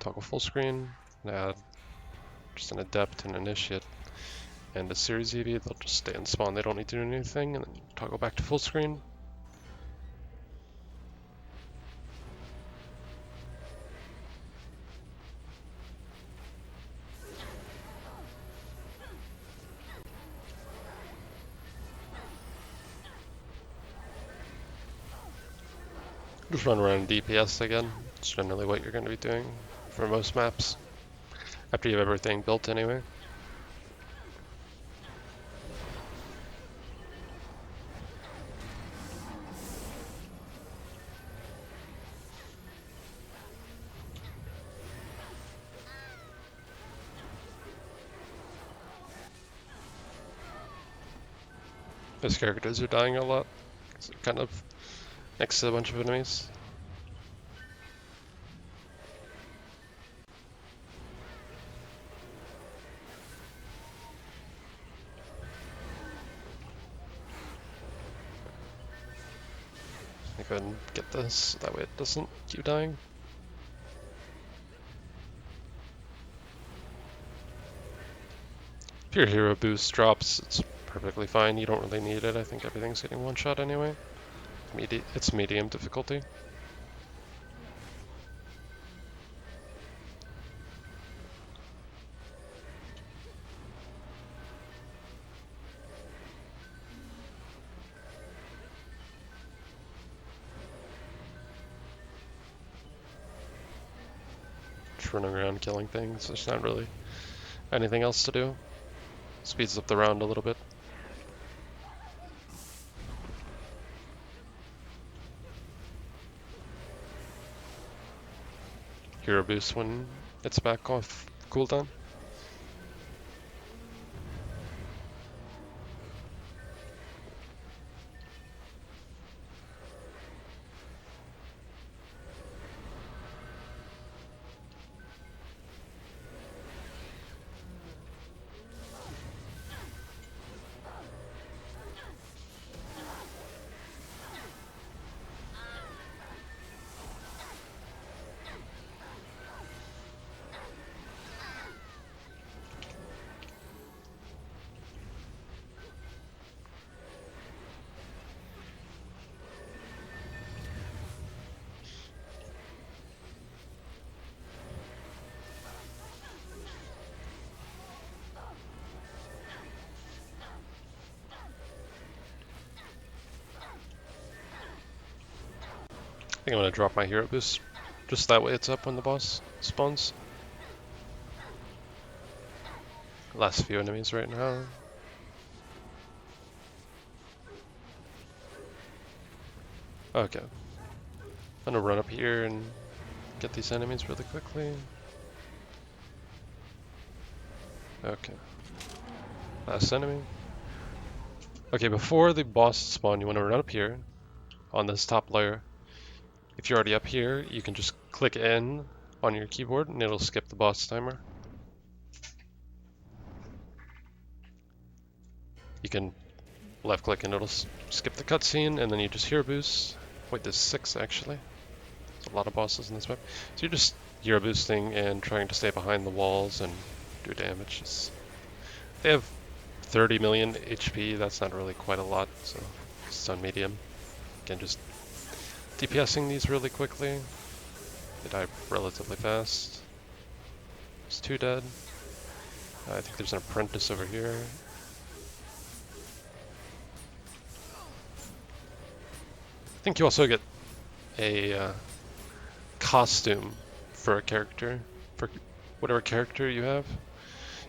toggle full screen, and add just an adept and initiate. And a series EV, they'll just stay in spawn, they don't need to do anything, and then toggle back to full screen. Just run around DPS again. It's generally what you're going to be doing for most maps. After you have everything built anyway. Those characters are dying a lot. So kind of next to a bunch of enemies. Go ahead and get this, so that way it doesn't keep dying. If your hero boost drops, it's perfectly fine. You don't really need it. I think everything's getting one shot anyway. It's medium difficulty. Just running around killing things. There's not really anything else to do. Speeds up the round a little bit. Hero boost when it's back off cooldown. I think I'm gonna drop my hero boost, just that way it's up when the boss spawns. Last few enemies right now. Okay. I'm gonna run up here and get these enemies really quickly. Okay. Last enemy. Okay, before the boss spawn, you want to run up here on this top layer. If you're already up here, you can just click N on your keyboard and it'll skip the boss timer. You can left click and it'll skip the cutscene, and then you just hero boost. Wait, there's 6 actually. There's a lot of bosses in this map. So you're just hero boosting and trying to stay behind the walls and do damage. They have 30 million HP, that's not really quite a lot, so it's on medium. Again, just DPSing these really quickly. They die relatively fast. There's 2 dead. I think there's an apprentice over here. I think you also get a costume for a character, for whatever character you have,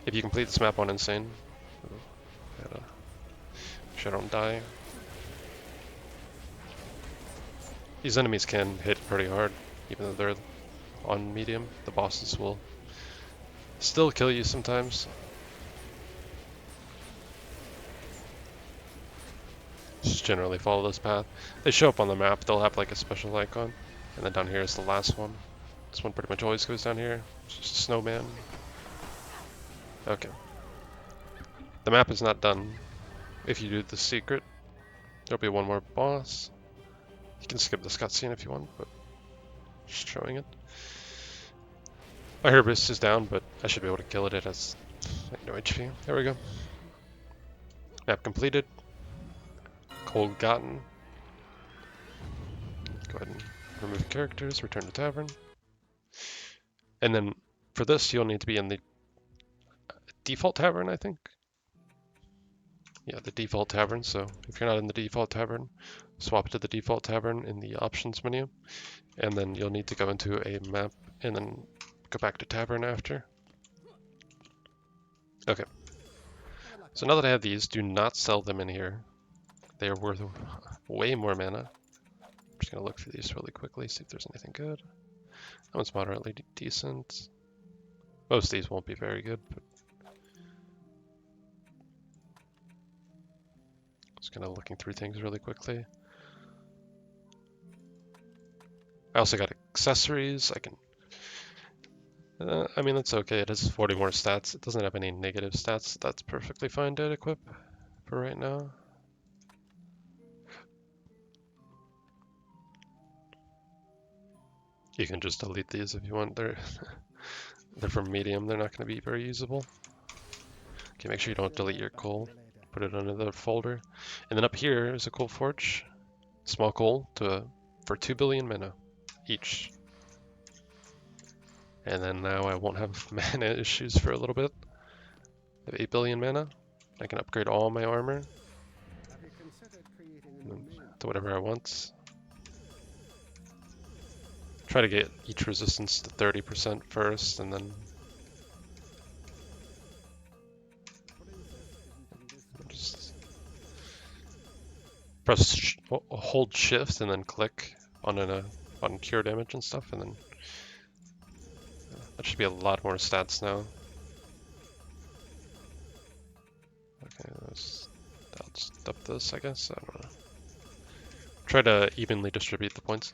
if you complete this map on Insane. Make sure I don't die. These enemies can hit pretty hard, even though they're on medium. The bosses will still kill you sometimes. Just generally follow this path. They show up on the map, they'll have like a special icon. And then down here is the last one. This one pretty much always goes down here. It's just a snowman. Okay. The map is not done. If you do the secret, there'll be one more boss. You can skip this cutscene if you want, but just showing it. My Herbist is down, but I should be able to kill it. It has like no HP. There we go. Map completed. Cold gotten. Go ahead and remove characters, return to Tavern. And then for this, you'll need to be in the default Tavern, I think. Yeah, the default Tavern. So if you're not in the default Tavern, swap to the default Tavern in the options menu. And then you'll need to go into a map and then go back to Tavern after. Okay. So now that I have these, do not sell them in here. They are worth way more mana. I'm just going to look through these really quickly, see if there's anything good. That one's moderately decent. Most of these won't be very good, but just kind of looking through things really quickly. I also got accessories. I can... I mean, that's okay. It has 40 more stats. It doesn't have any negative stats. That's perfectly fine to equip for right now. You can just delete these if you want. They're from medium. They're not going to be very usable. Okay, make sure you don't delete your coal. Put it under the folder. And then up here is a coal forge. Small coal for 2 billion mana each. And then now I won't have mana issues for a little bit. I have 8 billion mana. I can upgrade all my armor to whatever I want. Try to get each resistance to 30% first, and then just press hold shift and then click on cure damage and stuff, and then that should be a lot more stats now. Okay, I'll just up this, I guess. I don't know. Try to evenly distribute the points.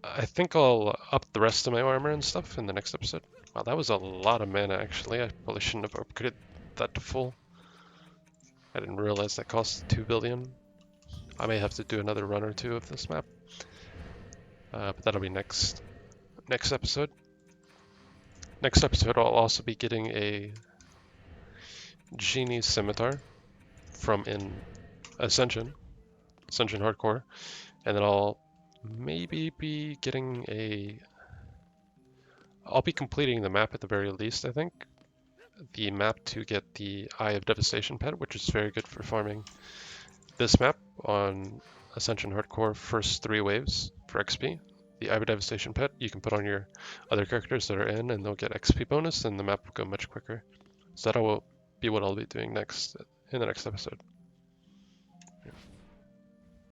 I think I'll up the rest of my armor and stuff in the next episode. Wow, that was a lot of mana, actually. I probably shouldn't have upgraded that to full. I didn't realize that cost 2 billion. I may have to do another run or two of this map. But that'll be next episode. Next episode, I'll also be getting a Genie Scimitar from in Ascension Hardcore. And then I'll maybe be getting I'll be completing the map at the very least, I think. The map to get the Eye of Devastation pet, which is very good for farming this map on Ascension Hardcore first 3 waves for XP. The Eye of Devastation pet you can put on your other characters that are in, and they'll get XP bonus, and the map will go much quicker. So that'll be what I'll be doing next in the next episode.